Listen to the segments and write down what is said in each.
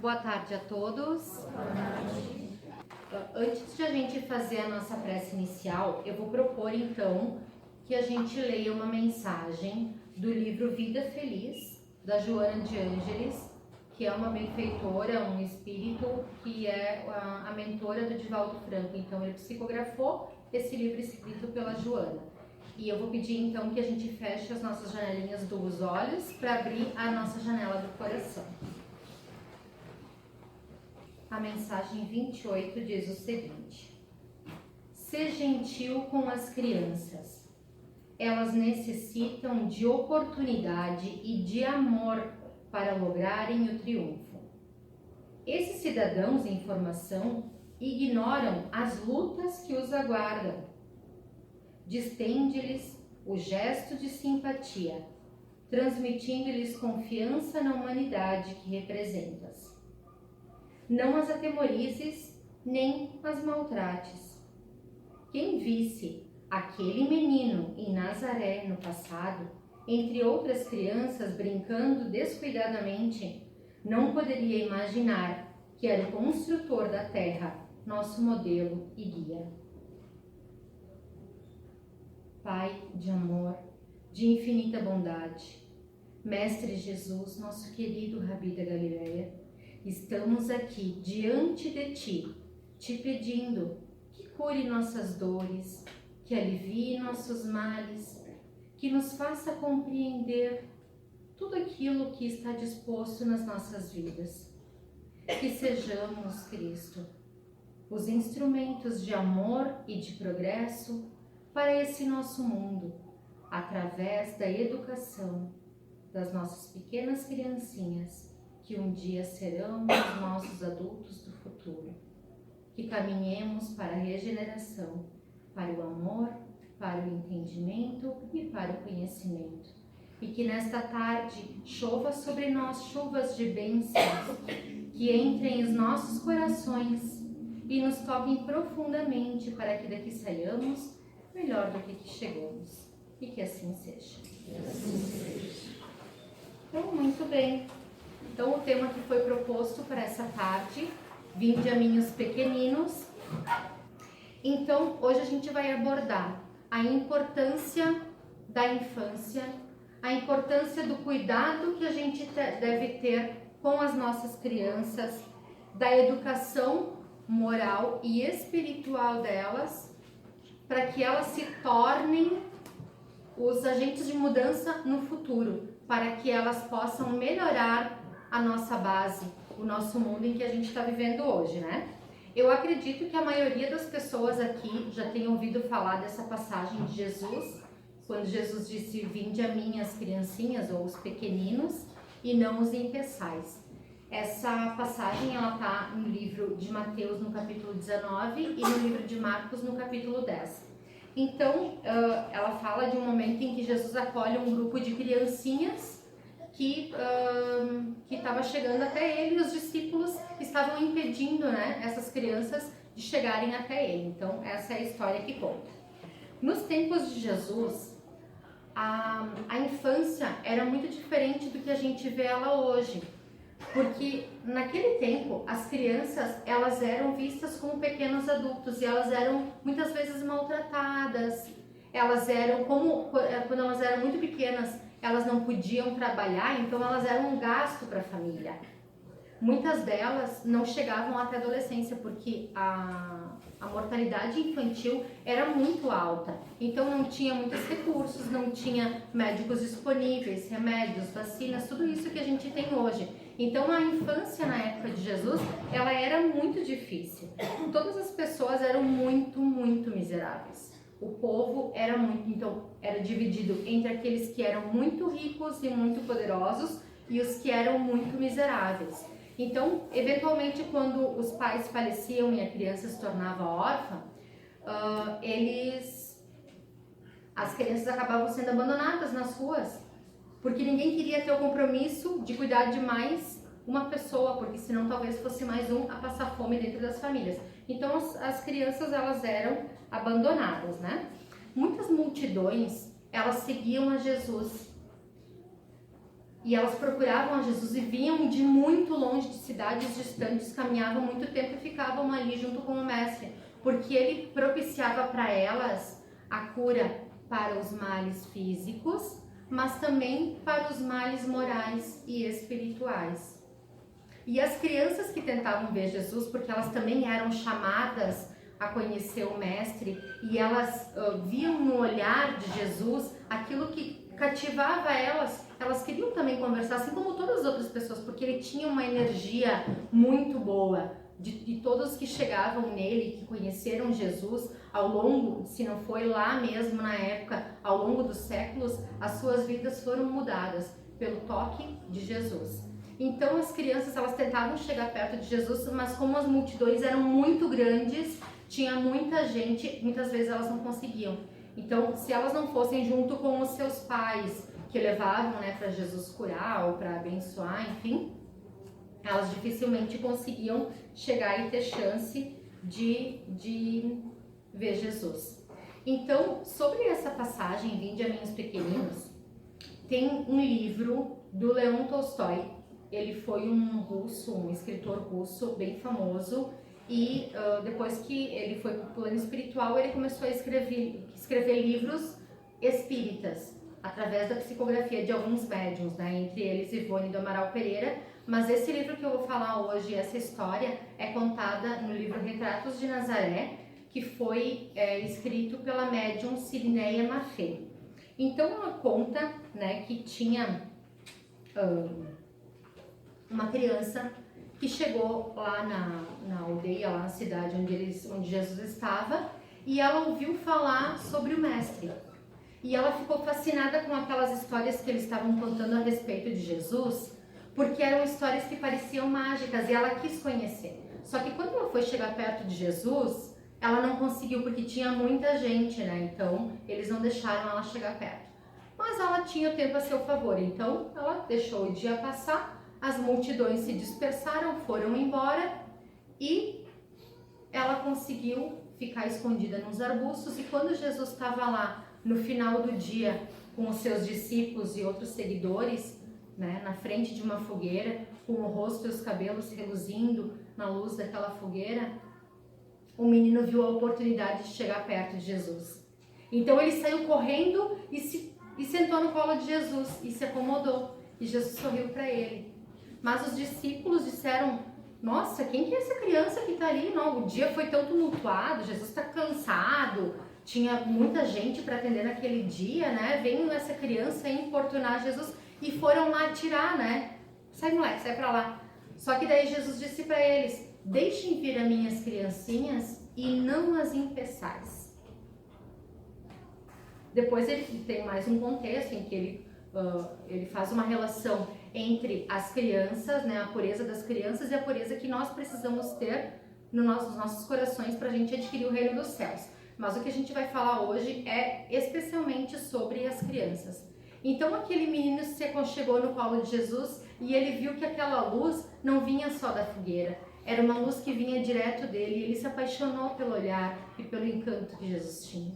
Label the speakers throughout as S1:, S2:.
S1: Boa tarde a todos. Antes de a gente fazer a nossa prece inicial, eu vou propor então que a gente leia uma mensagem do livro Vida Feliz, da Joana de Ângeles, que é uma benfeitora, um espírito que é a mentora do Divaldo Franco. Então ele psicografou esse livro escrito pela Joana. E eu vou pedir então que a gente feche as nossas janelinhas dos olhos para abrir a nossa janela do coração. A mensagem 28 diz o seguinte: Sê gentil com as crianças. Elas necessitam de oportunidade e de amor para lograrem o triunfo. Esses cidadãos em formação ignoram as lutas que os aguardam. Distende-lhes o gesto de simpatia, transmitindo-lhes confiança na humanidade que representas. Não as atemorizes, nem as maltrates. Quem visse aquele menino em Nazaré no passado, entre outras crianças brincando descuidadamente, não poderia imaginar que era o construtor da terra, nosso modelo e guia. Pai de amor, de infinita bondade, Mestre Jesus, nosso querido Rabi da Galileia, estamos aqui diante de Ti, Te pedindo que cure nossas dores, que alivie nossos males, que nos faça compreender tudo aquilo que está disposto nas nossas vidas. Que sejamos, Cristo, os instrumentos de amor e de progresso para esse nosso mundo, através da educação das nossas pequenas criancinhas, que um dia serão os nossos adultos do futuro. Que caminhemos para a regeneração, para o amor, para o entendimento e para o conhecimento. E que nesta tarde chova sobre nós chuvas de bênçãos, que entrem os nossos corações e nos toquem profundamente para que daqui saiamos melhor do que chegamos. E que assim seja. Então, muito bem. Então, o tema que foi proposto para essa tarde, vinde a mim os pequeninos. Então, hoje a gente vai abordar a importância da infância, a importância do cuidado que a gente deve ter com as nossas crianças, da educação moral e espiritual delas, para que elas se tornem os agentes de mudança no futuro, para que elas possam melhorar a nossa base, o nosso mundo em que a gente está vivendo hoje, né? Eu acredito que a maioria das pessoas aqui já tem ouvido falar dessa passagem de Jesus, quando Jesus disse, vinde a mim as criancinhas ou os pequeninos e não os impeçais. Essa passagem ela está no livro de Mateus no capítulo 19 e no livro de Marcos no capítulo 10. Então, ela fala de um momento em que Jesus acolhe um grupo de criancinhas que estava chegando até ele, e os discípulos estavam impedindo, né, essas crianças de chegarem até ele. Então, essa é a história que conta. Nos tempos de Jesus, a infância era muito diferente do que a gente vê ela hoje, porque naquele tempo as crianças elas eram vistas como pequenos adultos e elas eram muitas vezes maltratadas. Elas eram quando elas eram muito pequenas, elas não podiam trabalhar, então elas eram um gasto para a família. Muitas delas não chegavam até a adolescência, porque a mortalidade infantil era muito alta. Então não tinha muitos recursos, não tinha médicos disponíveis, remédios, vacinas, tudo isso que a gente tem hoje. Então a infância na época de Jesus, ela era muito difícil. Todas as pessoas eram muito, muito miseráveis. O povo era era dividido entre aqueles que eram muito ricos e muito poderosos e os que eram muito miseráveis. Então, eventualmente, quando os pais faleciam e a criança se tornava órfã, as crianças acabavam sendo abandonadas nas ruas, porque ninguém queria ter o compromisso de cuidar de mais uma pessoa, porque senão talvez fosse mais um a passar fome dentro das famílias. Então, as crianças elas eram abandonadas, né? Muitas multidões elas seguiam a Jesus. E elas procuravam a Jesus e vinham de muito longe, de cidades distantes, caminhavam muito tempo e ficavam ali junto com o mestre, porque ele propiciava para elas a cura para os males físicos, mas também para os males morais e espirituais. E as crianças que tentavam ver Jesus, porque elas também eram chamadas a conhecer o mestre, e elas viam no olhar de Jesus aquilo que cativava elas queriam também conversar, assim como todas as outras pessoas, porque ele tinha uma energia muito boa. De todos que chegavam nele, que conheceram Jesus ao longo, se não foi lá mesmo na época, ao longo dos séculos, as suas vidas foram mudadas pelo toque de Jesus. Então as crianças, elas tentavam chegar perto de Jesus, mas como as multidões eram muito grandes, tinha muita gente, muitas vezes elas não conseguiam. Então, se elas não fossem junto com os seus pais, que levavam, né, para Jesus curar ou para abençoar, enfim, elas dificilmente conseguiam chegar e ter chance de ver Jesus. Então, sobre essa passagem, Vinde a mim os pequeninos, tem um livro do Leon Tolstói. Ele foi um escritor russo bem famoso, e depois que ele foi para o plano espiritual, ele começou a escrever livros espíritas, através da psicografia de alguns médiuns, né? Entre eles Ivone do Amaral Pereira. Mas esse livro que eu vou falar hoje, essa história, é contada no livro Retratos de Nazaré, que foi escrito pela médium Cirneia Maffei. Então ela conta, né, que tinha uma criança que chegou lá na aldeia, lá na cidade onde Jesus estava, e ela ouviu falar sobre o mestre. E ela ficou fascinada com aquelas histórias que eles estavam contando a respeito de Jesus, porque eram histórias que pareciam mágicas e ela quis conhecer. Só que quando ela foi chegar perto de Jesus, ela não conseguiu, porque tinha muita gente, né? Então eles não deixaram ela chegar perto. Mas ela tinha o tempo a seu favor, então ela deixou o dia passar, as multidões se dispersaram, foram embora e ela conseguiu ficar escondida nos arbustos. E quando Jesus estava lá no final do dia com os seus discípulos e outros seguidores, né, na frente de uma fogueira, com o rosto e os cabelos reluzindo na luz daquela fogueira, o menino viu a oportunidade de chegar perto de Jesus. Então ele saiu correndo e sentou no colo de Jesus e se acomodou. E Jesus sorriu para ele. Mas os discípulos disseram: nossa, quem que é essa criança que está ali? Não, o dia foi tão tumultuado, Jesus está cansado, tinha muita gente para atender naquele dia, né? Vem essa criança importunar Jesus, e foram lá tirar, né? Sai, moleque, sai para lá. Só que daí Jesus disse para eles: deixem vir as minhas criancinhas e não as impeçais. Depois ele tem mais um contexto em que ele faz uma relação entre as crianças, né, a pureza das crianças e a pureza que nós precisamos ter nos nossos corações para a gente adquirir o reino dos céus. Mas o que a gente vai falar hoje é especialmente sobre as crianças. Então aquele menino se aconchegou no colo de Jesus e ele viu que aquela luz não vinha só da fogueira, era uma luz que vinha direto dele, e ele se apaixonou pelo olhar e pelo encanto que Jesus tinha.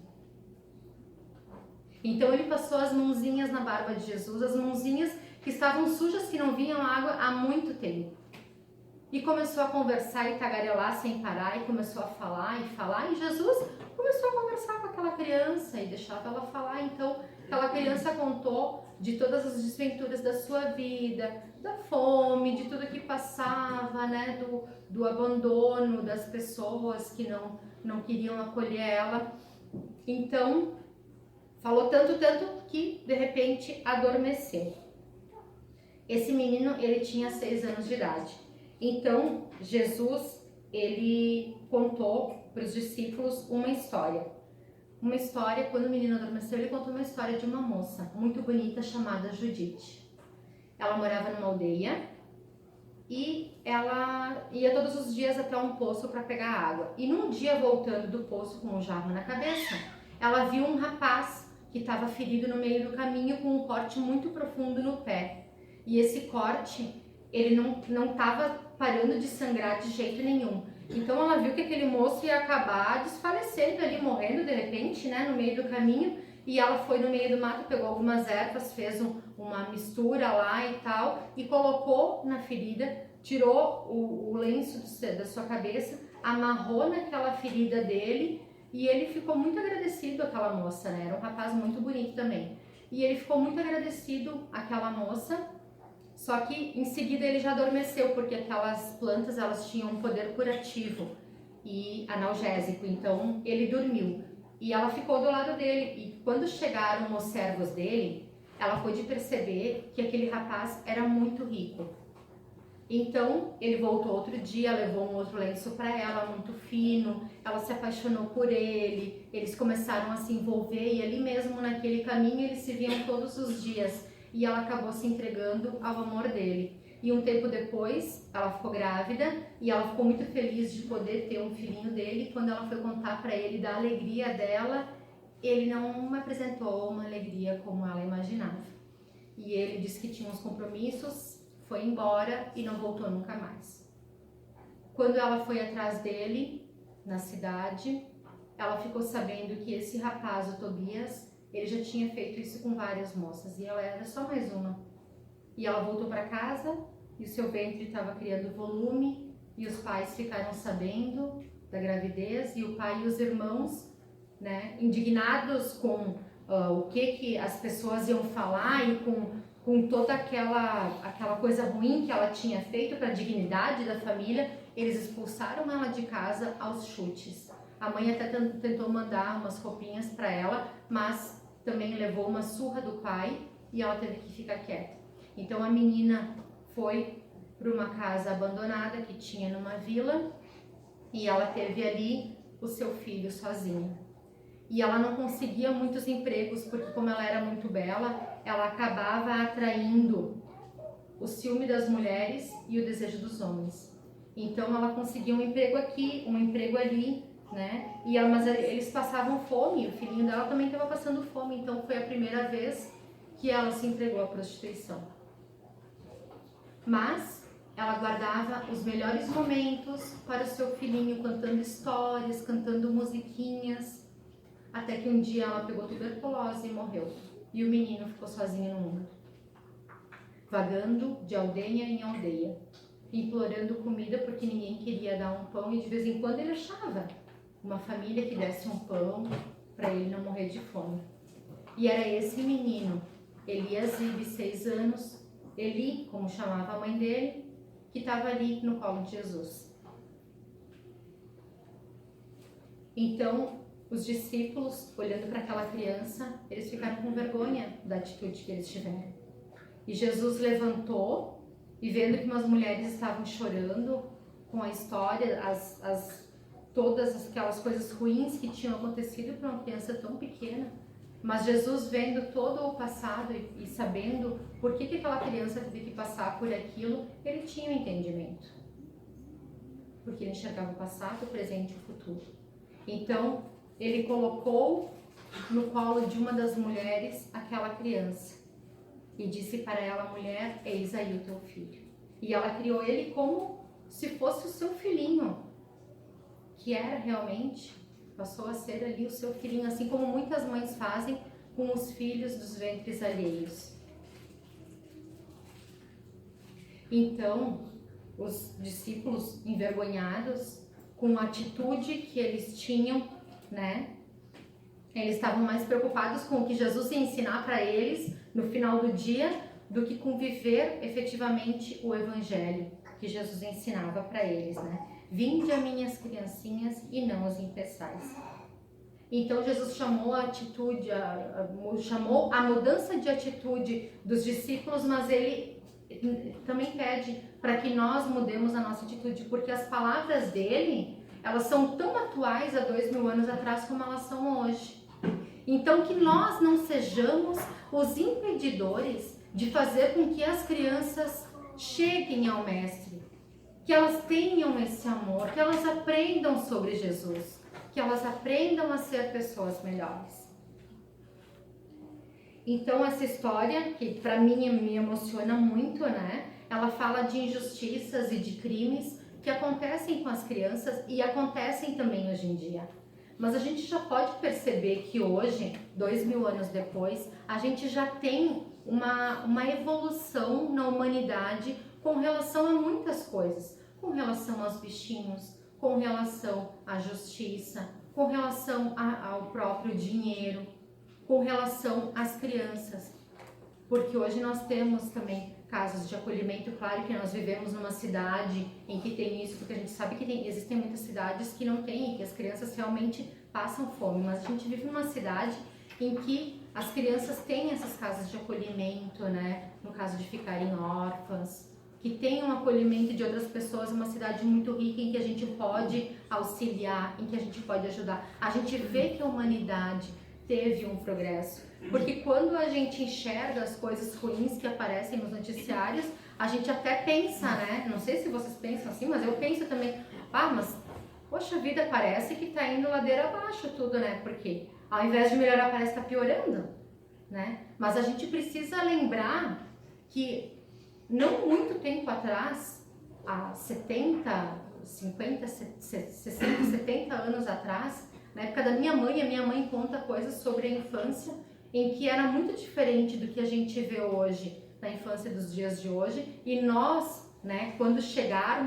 S1: Então ele passou as mãozinhas na barba de Jesus, as mãozinhas que estavam sujas, que não vinham água há muito tempo. E começou a conversar e tagarelar sem parar, e começou a falar, e Jesus começou a conversar com aquela criança e deixava ela falar. Então aquela criança contou de todas as desventuras da sua vida, da fome, de tudo que passava, né, do abandono das pessoas que não queriam acolher ela. Então falou tanto que de repente adormeceu. Esse menino, ele tinha 6 anos de idade. Então Jesus, ele contou para os discípulos uma história. Quando o menino adormeceu, ele contou uma história de uma moça muito bonita chamada Judite. Ela morava numa aldeia e ela ia todos os dias até um poço para pegar água. E num dia, voltando do poço com um jarro na cabeça, ela viu um rapaz que estava ferido no meio do caminho com um corte muito profundo no pé. E esse corte, ele não estava parando de sangrar de jeito nenhum. Então ela viu que aquele moço ia acabar desfalecendo ali, morrendo de repente, né, no meio do caminho. E ela foi no meio do mato, pegou algumas ervas, fez uma mistura lá e tal, e colocou na ferida, tirou o lenço da sua cabeça, amarrou naquela ferida dele, e ele ficou muito agradecido àquela moça, né? Era um rapaz muito bonito também. E ele ficou muito agradecido àquela moça, só que em seguida ele já adormeceu, porque aquelas plantas, elas tinham um poder curativo e analgésico, então ele dormiu. E ela ficou do lado dele, e quando chegaram os servos dele, ela pôde perceber que aquele rapaz era muito rico. Então ele voltou outro dia, levou um outro lenço para ela, muito fino, ela se apaixonou por ele, eles começaram a se envolver, e ali mesmo naquele caminho eles se viam todos os dias, e ela acabou se entregando ao amor dele. E um tempo depois, ela ficou grávida e ela ficou muito feliz de poder ter um filhinho dele. Quando ela foi contar para ele da alegria dela, ele não apresentou uma alegria como ela imaginava. E ele disse que tinha uns compromissos, foi embora e não voltou nunca mais. Quando ela foi atrás dele, na cidade, ela ficou sabendo que esse rapaz, o Tobias, ele já tinha feito isso com várias moças e ela era só mais uma. E ela voltou para casa e o seu ventre estava criando volume, e os pais ficaram sabendo da gravidez, e o pai e os irmãos, né, indignados com o que as pessoas iam falar e com toda aquela coisa ruim que ela tinha feito para a dignidade da família, eles expulsaram ela de casa aos chutes. A mãe até tentou mandar umas roupinhas para ela, mas também levou uma surra do pai e ela teve que ficar quieta. Então a menina foi para uma casa abandonada que tinha numa vila, e ela teve ali o seu filho sozinha. E ela não conseguia muitos empregos, porque como ela era muito bela, ela acabava atraindo o ciúme das mulheres e o desejo dos homens. Então ela conseguia um emprego aqui, um emprego ali, né? Mas eles passavam fome, o filhinho dela também estava passando fome, então foi a primeira vez que ela se entregou à prostituição. Mas ela guardava os melhores momentos para o seu filhinho, cantando histórias, cantando musiquinhas, até que um dia ela pegou tuberculose e morreu. E o menino ficou sozinho no mundo, vagando de aldeia em aldeia, implorando comida porque ninguém queria dar um pão, e de vez em quando ele achava uma família que desse um pão para ele não morrer de fome. E era esse menino, Eliasib, 6 anos, Eli, como chamava a mãe dele, que estava ali no colo de Jesus. Então, os discípulos, olhando para aquela criança, eles ficaram com vergonha da atitude que eles tiveram. E Jesus levantou, e vendo que umas mulheres estavam chorando com a história, todas aquelas coisas ruins que tinham acontecido para uma criança tão pequena, mas Jesus, vendo todo o passado e sabendo por que aquela criança teve que passar por aquilo, ele tinha um entendimento. Porque ele enxergava o passado, o presente e o futuro. Então, ele colocou no colo de uma das mulheres aquela criança e disse para ela: mulher, eis aí o teu filho. E ela criou ele como se fosse o seu filhinho, que era realmente... passou a ser ali o seu filhinho, assim como muitas mães fazem com os filhos dos ventres alheios. Então, os discípulos envergonhados com a atitude que eles tinham, né? Eles estavam mais preocupados com o que Jesus ia ensinar para eles no final do dia do que com viver efetivamente o evangelho que Jesus ensinava para eles, né? Vinde a minhas criancinhas e não os impeçais. Então Jesus chamou a atitude, chamou a mudança de atitude dos discípulos, mas ele também pede para que nós mudemos a nossa atitude, porque as palavras dele, elas são tão atuais há 2000 anos atrás como elas são hoje. Então que nós não sejamos os impedidores de fazer com que as crianças cheguem ao Mestre, que elas tenham esse amor, que elas aprendam sobre Jesus, que elas aprendam a ser pessoas melhores. Então essa história, que para mim me emociona muito, né? Ela fala de injustiças e de crimes que acontecem com as crianças e acontecem também hoje em dia. Mas a gente já pode perceber que hoje, 2000 anos depois, a gente já tem uma evolução na humanidade com relação a muitas coisas. Com relação aos bichinhos, com relação à justiça, com relação ao próprio dinheiro, com relação às crianças. Porque hoje nós temos também casos de acolhimento. Claro que nós vivemos numa cidade em que tem isso, porque a gente sabe que existem muitas cidades que não tem, que as crianças realmente passam fome, mas a gente vive numa cidade em que as crianças têm essas casas de acolhimento, né? No caso de ficarem órfãs, que tem um acolhimento de outras pessoas, uma cidade muito rica em que a gente pode auxiliar, em que a gente pode ajudar. A gente vê que a humanidade teve um progresso, porque quando a gente enxerga as coisas ruins que aparecem nos noticiários, a gente até pensa, né? Não sei se vocês pensam assim, mas eu penso também, mas poxa vida, parece que tá indo ladeira abaixo tudo, né? Porque ao invés de melhorar, parece que tá piorando, né? Mas a gente precisa lembrar que não muito tempo atrás, há 70, 50, 60, 70 anos atrás, na época da minha mãe, a minha mãe conta coisas sobre a infância em que era muito diferente do que a gente vê hoje, na infância dos dias de hoje, e nós, né, quando chegarem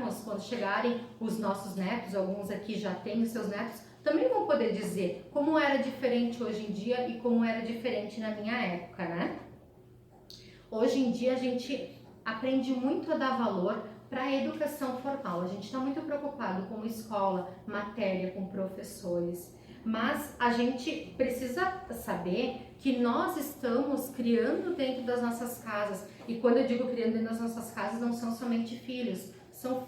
S1: os nossos netos, alguns aqui já têm os seus netos, também vão poder dizer como era diferente hoje em dia e como era diferente na minha época, né? Hoje em dia a gente aprende muito a dar valor para a educação formal. A gente está muito preocupado com escola, matéria, com professores, mas a gente precisa saber que nós estamos criando dentro das nossas casas. E quando eu digo criando dentro das nossas casas, não são somente filhos, são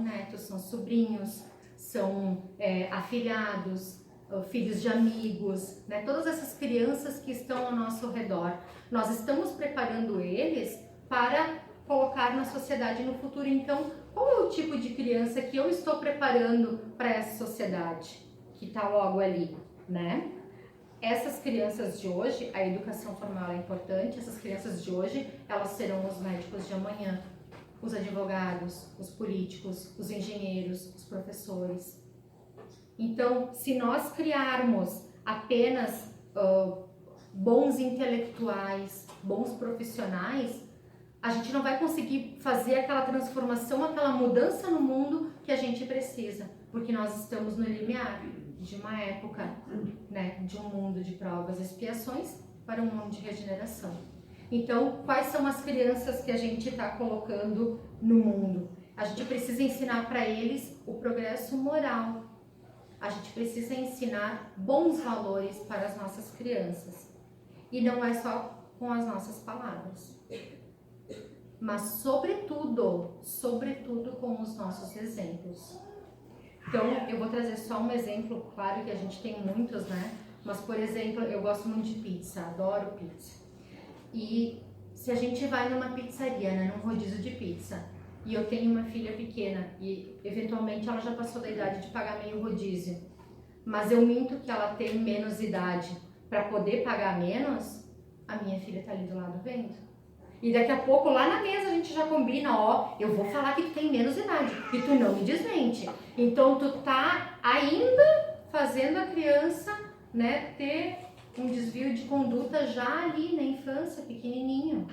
S1: netos, são sobrinhos, são afilhados, filhos de amigos, né? Todas essas crianças que estão ao nosso redor. Nós estamos preparando eles para colocar na sociedade no futuro. Então, qual é o tipo de criança que eu estou preparando para essa sociedade que está logo ali, né? Essas crianças de hoje, a educação formal é importante, essas crianças de hoje, elas serão os médicos de amanhã, os advogados, os políticos, os engenheiros, os professores. Então, se nós criarmos apenas bons intelectuais, bons profissionais, a gente não vai conseguir fazer aquela transformação, aquela mudança no mundo que a gente precisa, porque nós estamos no limiar de uma época, né, de um mundo de provas e expiações para um mundo de regeneração. Então, quais são as crianças que a gente está colocando no mundo? A gente precisa ensinar para eles o progresso moral. A gente precisa ensinar bons valores para as nossas crianças. E não é só com as nossas palavras, mas sobretudo com os nossos exemplos. Então, eu vou trazer só um exemplo, claro que a gente tem muitos, né? Mas, por exemplo, eu gosto muito de pizza, adoro pizza. E se a gente vai numa pizzaria, né, num rodízio de pizza, e eu tenho uma filha pequena e eventualmente ela já passou da idade de pagar meio rodízio, mas eu minto que ela tem menos idade para poder pagar menos, a minha filha tá ali do lado vendo. E daqui a pouco lá na mesa a gente já combina, eu vou falar que tu tem menos idade e tu não me desmente. Então tu tá ainda fazendo a criança, né, ter um desvio de conduta já ali na infância, pequenininho.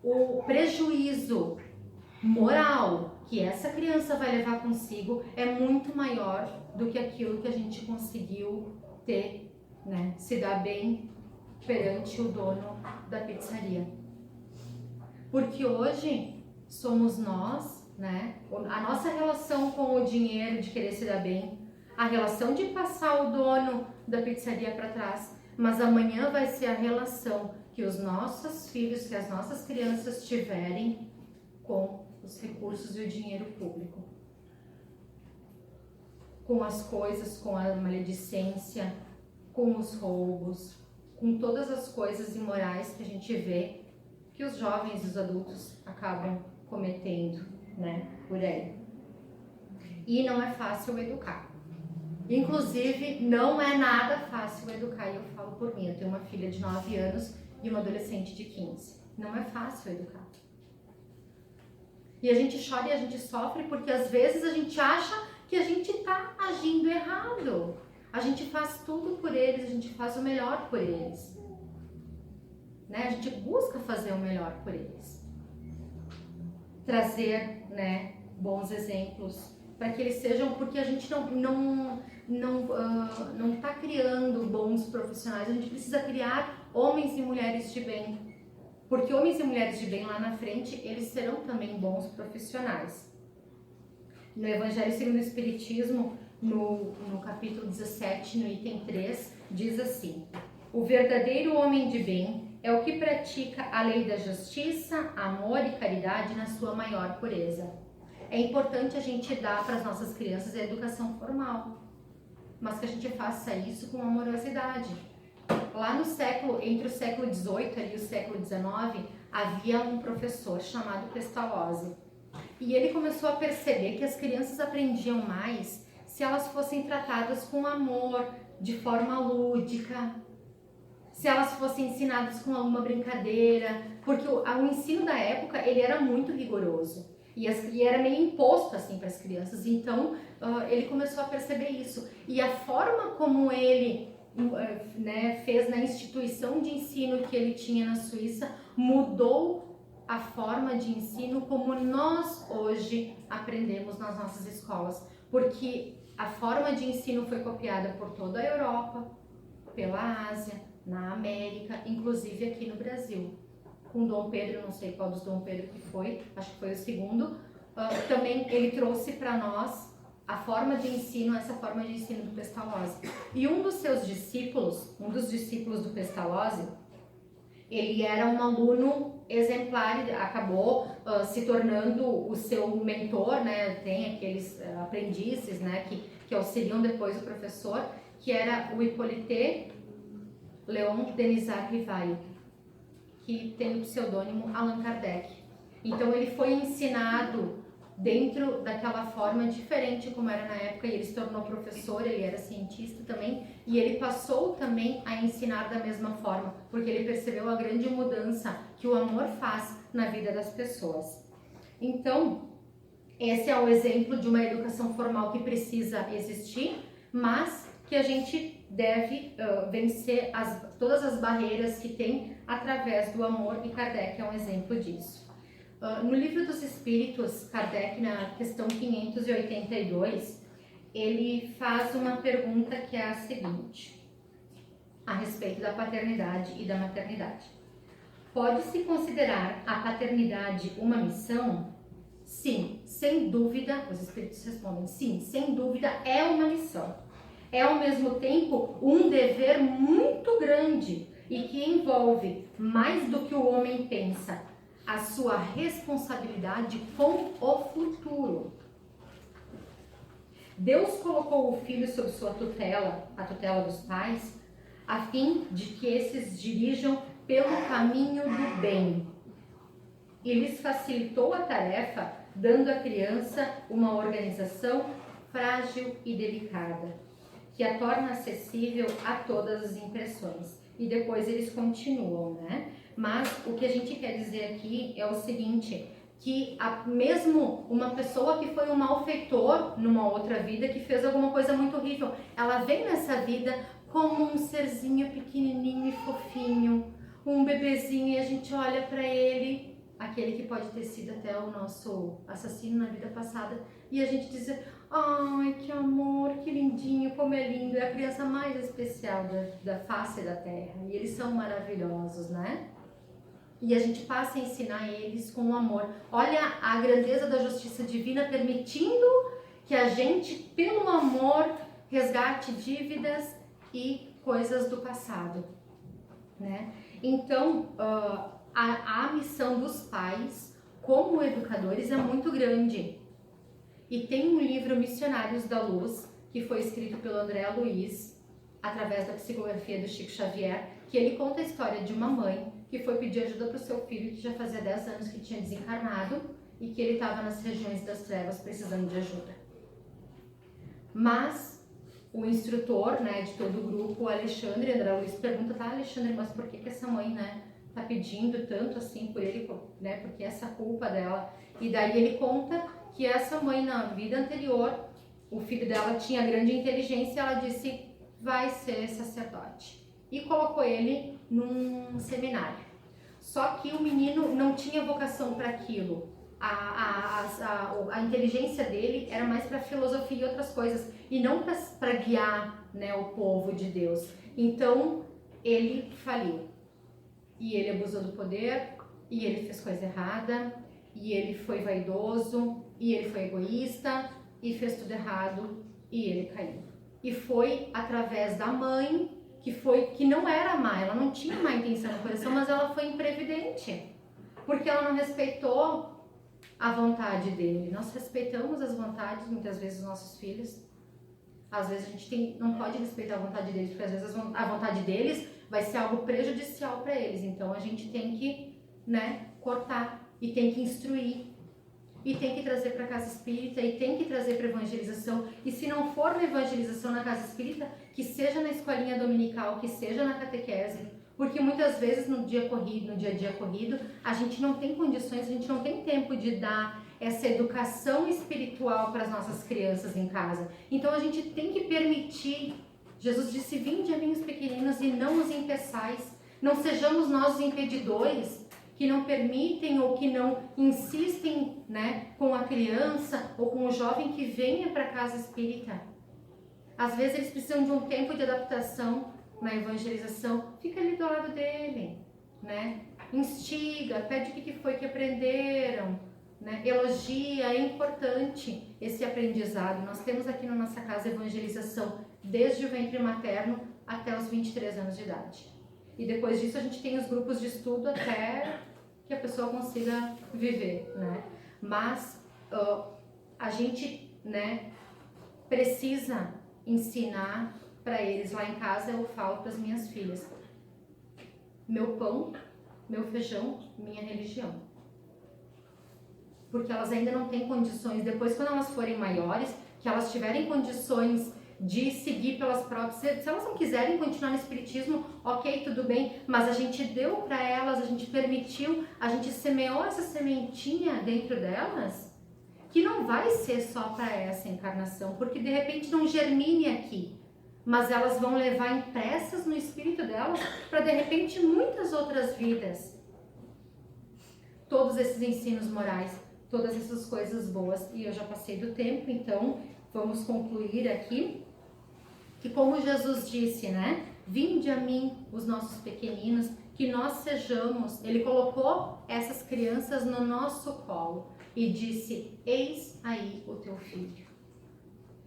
S1: O prejuízo moral que essa criança vai levar consigo é muito maior do que aquilo que a gente conseguiu ter, né, se dar bem perante o dono da pizzaria. Porque hoje somos nós, né, a nossa relação com o dinheiro de querer se dar bem, a relação de passar o dono da pizzaria para trás, mas amanhã vai ser a relação que os nossos filhos, que as nossas crianças tiverem com os recursos e o dinheiro público. Com as coisas, com a maledicência, com os roubos, com todas as coisas imorais que a gente vê que os jovens e os adultos acabam cometendo, né, por aí. E não é fácil educar. Inclusive, não é nada fácil educar, e eu falo por mim, eu tenho uma filha de 9 anos e uma adolescente de 15. Não é fácil educar. E a gente chora e a gente sofre porque às vezes a gente acha que a gente está agindo errado. A gente faz tudo por eles, a gente faz o melhor por eles. Né? A gente busca fazer o melhor por eles. Trazer, né, bons exemplos para que eles sejam, porque a gente não está criando bons profissionais, a gente precisa criar homens e mulheres de bem. Porque homens e mulheres de bem lá na frente, eles serão também bons profissionais. No Evangelho segundo o Espiritismo, no capítulo 17, no item 3, diz assim: o verdadeiro homem de bem é o que pratica a lei da justiça, amor e caridade na sua maior pureza. É importante a gente dar para as nossas crianças a educação formal, mas que a gente faça isso com amorosidade. Lá no século, entre o século XVIII e o século XIX, havia um professor chamado Pestalozzi. E ele começou a perceber que as crianças aprendiam mais se elas fossem tratadas com amor, de forma lúdica, se elas fossem ensinadas com alguma brincadeira, porque o ensino da época ele era muito rigoroso e era meio imposto assim para as crianças. Então ele começou a perceber isso, e a forma como ele fez na instituição de ensino que ele tinha na Suíça mudou a forma de ensino como nós hoje aprendemos nas nossas escolas, porque a forma de ensino foi copiada por toda a Europa, pela Ásia, na América, inclusive aqui no Brasil. Com Dom Pedro, não sei qual dos Dom Pedro que foi, acho que foi o segundo, também ele trouxe para nós a forma de ensino, essa forma de ensino do Pestalozzi. E um dos discípulos do Pestalozzi, ele era um aluno exemplar, acabou se tornando o seu mentor, né? Tem aqueles aprendizes, né, que auxiliam depois o professor, que era o Hippolyte Léon Denisard Rivail, que tem o pseudônimo Allan Kardec. Então ele foi ensinado dentro daquela forma diferente como era na época, e ele se tornou professor, ele era cientista também, e ele passou também a ensinar da mesma forma, porque ele percebeu a grande mudança que o amor faz na vida das pessoas. Então, esse é o exemplo de uma educação formal que precisa existir, mas que a gente deve vencer todas as barreiras que tem através do amor, e Kardec é um exemplo disso. No Livro dos Espíritos, Kardec, na questão 582, ele faz uma pergunta que é a seguinte, a respeito da paternidade e da maternidade. Pode-se considerar a paternidade uma missão? Sim, sem dúvida, os Espíritos respondem, sim, sem dúvida é uma missão. É ao mesmo tempo um dever muito grande e que envolve, mais do que o homem pensa, a sua responsabilidade com o futuro. Deus colocou o filho sob sua tutela, a tutela dos pais, a fim de que esses dirijam pelo caminho do bem. E lhes facilitou a tarefa, dando à criança uma organização frágil e delicada, que a torna acessível a todas as impressões. E depois eles continuam, né? Mas o que a gente quer dizer aqui é o seguinte, que mesmo uma pessoa que foi um malfeitor numa outra vida, que fez alguma coisa muito horrível, ela vem nessa vida como um serzinho pequenininho e fofinho, um bebezinho, e a gente olha para ele, aquele que pode ter sido até o nosso assassino na vida passada, e a gente diz, ai, que amor, que lindinho, como é lindo, é a criança mais especial da face da terra, e eles são maravilhosos, né? E a gente passa a ensinar eles com amor. Olha a grandeza da justiça divina, permitindo que a gente, pelo amor, resgate dívidas e coisas do passado, né? Então, a missão dos pais como educadores é muito grande. E tem um livro, Missionários da Luz, que foi escrito pelo André Luiz, através da psicografia do Chico Xavier, que ele conta a história de uma mãe que foi pedir ajuda para o seu filho, que já fazia 10 anos que tinha desencarnado e que ele estava nas regiões das trevas precisando de ajuda. Mas o instrutor, né, de todo o grupo, o Alexandre, André Luiz, pergunta, tá, Alexandre, mas por que essa mãe, né, tá pedindo tanto assim por ele, né, porque essa culpa dela? E daí ele conta que essa mãe, na vida anterior, o filho dela tinha grande inteligência e ela disse, vai ser sacerdote. E colocou ele num seminário. Só que o menino não tinha vocação para aquilo. A inteligência dele era mais para filosofia e outras coisas, e não para guiar, né, o povo de Deus. Então ele faliu. E ele abusou do poder, e ele fez coisa errada, e ele foi vaidoso, e ele foi egoísta, e fez tudo errado, e ele caiu. E foi através da mãe, que não era má, ela não tinha má intenção no coração, mas ela foi imprevidente, porque ela não respeitou a vontade dele. Nós respeitamos as vontades, muitas vezes, dos nossos filhos. Às vezes a gente não pode respeitar a vontade deles, porque às vezes a vontade deles vai ser algo prejudicial para eles. Então a gente tem que, né, cortar e tem que instruir e tem que trazer para a casa espírita e tem que trazer para evangelização. E se não for na evangelização na casa espírita, que seja na escolinha dominical, que seja na catequese, porque muitas vezes no dia a dia corrido, a gente não tem condições, a gente não tem tempo de dar essa educação espiritual para as nossas crianças em casa. Então a gente tem que permitir. Jesus disse, vinde a mim os pequeninos e não os impeçais. Não sejamos nós os impedidores que não permitem ou que não insistem, né, com a criança ou com o jovem que venha para a casa espírita. Às vezes eles precisam de um tempo de adaptação na evangelização. Fica ali do lado dele, né? Instiga, pede o que foi que aprenderam, né? Elogia, é importante esse aprendizado. Nós temos aqui na nossa casa evangelização desde o ventre materno até os 23 anos de idade. E depois disso a gente tem os grupos de estudo até que a pessoa consiga viver, né? Mas a gente, né, precisa ensinar para eles. Lá em casa eu falo para as minhas filhas, meu pão, meu feijão, minha religião. Porque elas ainda não têm condições, depois quando elas forem maiores, que elas tiverem condições de seguir pelas próprias, se elas não quiserem continuar no espiritismo, ok, tudo bem, mas a gente deu para elas, a gente permitiu, a gente semeou essa sementinha dentro delas, que não vai ser só para essa encarnação, porque de repente não germine aqui, mas elas vão levar impressas no espírito delas para de repente muitas outras vidas. Todos esses ensinos morais, todas essas coisas boas. E eu já passei do tempo, então vamos concluir aqui que, como Jesus disse, né? Vinde a mim, os nossos pequeninos, que nós sejamos. Ele colocou essas crianças no nosso colo e disse, eis aí o teu filho.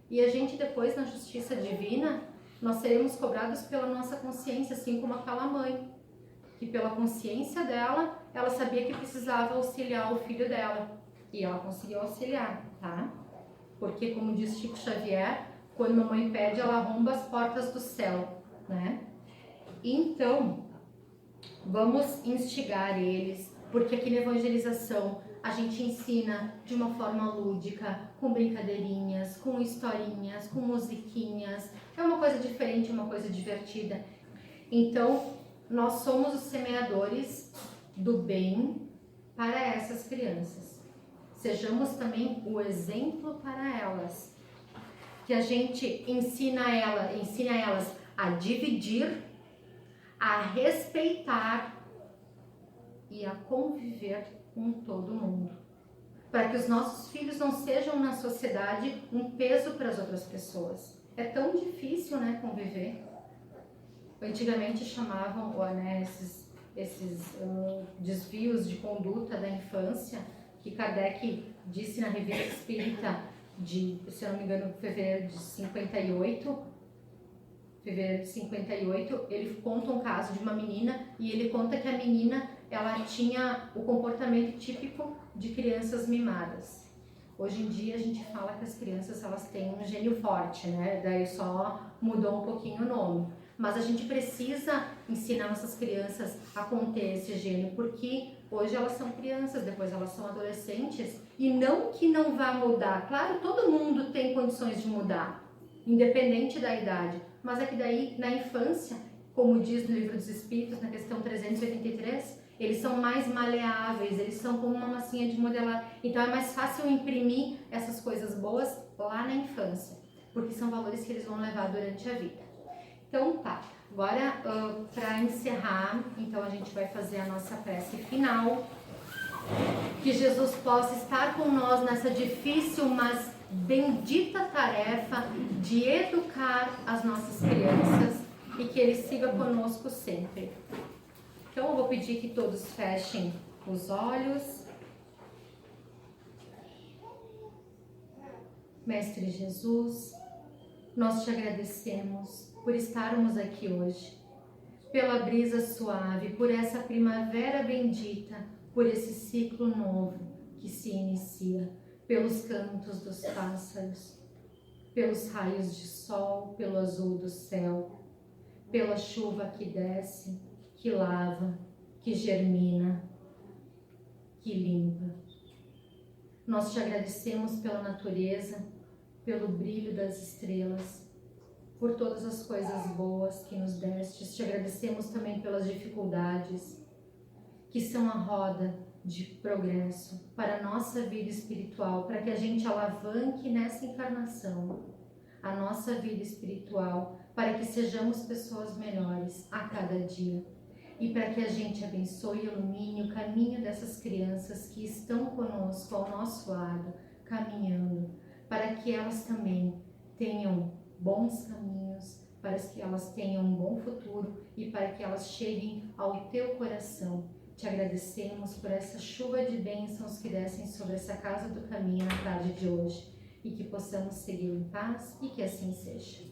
S1: E a gente depois, na justiça divina, nós seremos cobrados pela nossa consciência, assim como aquela mãe, que pela consciência dela, ela sabia que precisava auxiliar o filho dela. E ela conseguiu auxiliar, tá? Porque, como diz Chico Xavier, quando mamãe pede, ela arromba as portas do céu, né? Então, vamos instigar eles, porque aqui na evangelização a gente ensina de uma forma lúdica, com brincadeirinhas, com historinhas, com musiquinhas. É uma coisa diferente, uma coisa divertida. Então, nós somos os semeadores do bem para essas crianças. Sejamos também o exemplo para elas. Que a gente ensine a elas a dividir, a respeitar e a conviver com todo mundo. Para que os nossos filhos não sejam na sociedade um peso para as outras pessoas. É tão difícil, né, conviver. Antigamente chamavam, né, esses desvios de conduta da infância, que Kardec disse na Revista Espírita de, se eu não me engano, fevereiro de 58, ele conta um caso de uma menina e ele conta que a menina, ela tinha o comportamento típico de crianças mimadas. Hoje em dia a gente fala que as crianças, elas têm um gênio forte, né? Daí só mudou um pouquinho o nome. Mas a gente precisa ensinar nossas crianças a conter esse gênio, porque hoje elas são crianças, depois elas são adolescentes, e não que não vá mudar. Claro, todo mundo tem condições de mudar, independente da idade, mas é que daí, na infância, como diz no Livro dos Espíritos, na questão 383, eles são mais maleáveis, eles são como uma massinha de modelar. Então é mais fácil imprimir essas coisas boas lá na infância, porque são valores que eles vão levar durante a vida. Então tá, agora para encerrar, então a gente vai fazer a nossa prece final. Que Jesus possa estar com nós nessa difícil, mas bendita tarefa de educar as nossas crianças e que Ele siga conosco sempre. Então eu vou pedir que todos fechem os olhos. Mestre Jesus, nós te agradecemos por estarmos aqui hoje, pela brisa suave, por essa primavera bendita, por esse ciclo novo que se inicia, pelos cantos dos pássaros, pelos raios de sol, pelo azul do céu, pela chuva que desce, que lava, que germina, que limpa. Nós te agradecemos pela natureza, pelo brilho das estrelas, por todas as coisas boas que nos destes. Te agradecemos também pelas dificuldades, que são a roda de progresso para a nossa vida espiritual, para que a gente alavanque nessa encarnação a nossa vida espiritual, para que sejamos pessoas melhores a cada dia e para que a gente abençoe e ilumine o caminho dessas crianças que estão conosco, ao nosso lado, caminhando, para que elas também tenham bons caminhos, para que elas tenham um bom futuro e para que elas cheguem ao teu coração. Te agradecemos por essa chuva de bênçãos que descem sobre essa casa do caminho na tarde de hoje e que possamos seguir em paz e que assim seja.